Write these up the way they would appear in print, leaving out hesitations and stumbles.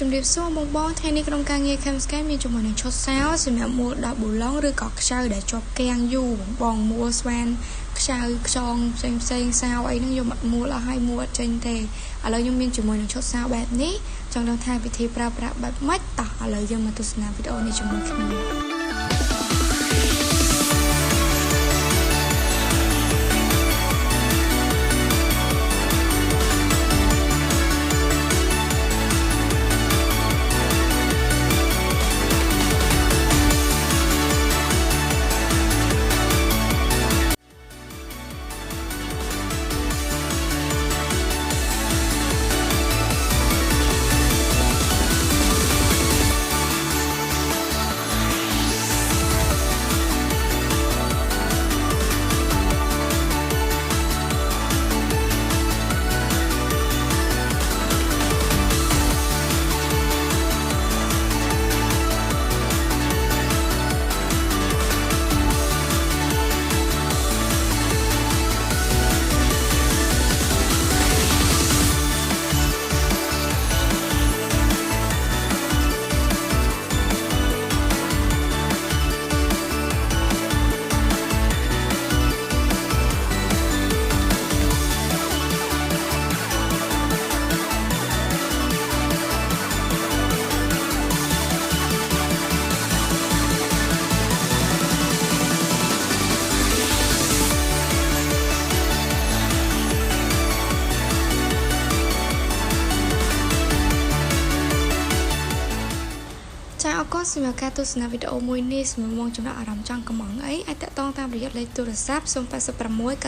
ជំរាបសួរបងបងថ្ងៃនេះក្រុមការងារ Cam Sky មានជាមួយនឹងឈុតសោសម្រាប់មួល10ប៊ូឡុងឬក៏ខ្ចៅដែលជាប់គាំងយូរបងមួលស្វានខ្ចៅខ្យងផ្សេងសោអីហ្នឹងយកមកមួលអស់ហើយមួលអត់ចេញទេឥឡូវខ្ញុំមានជាមួយនឹងឈុតសោបែបនេះចង់ដឹងថាវិធីប្រើប្រាស់បែបម៉េចតោះឥឡូវយើងមកទស្សនាវីដេអូនេះជាមួយគ្នាចាអរគុណសម្រាប់ការទស្សនាវីដេអូមួយនេះសម្រាប់មកចំណាក់អារម្មណ៍ចង់កំងអីអាចតាក់ទងតាមរយៈលេខទូរស័ព្ទ086 99 12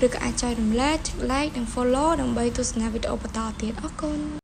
16ឬក៏អាចចែករំលែក like និង follow ដើម្បីទស្សនាវីដេអូបន្តទៀតអរគុណ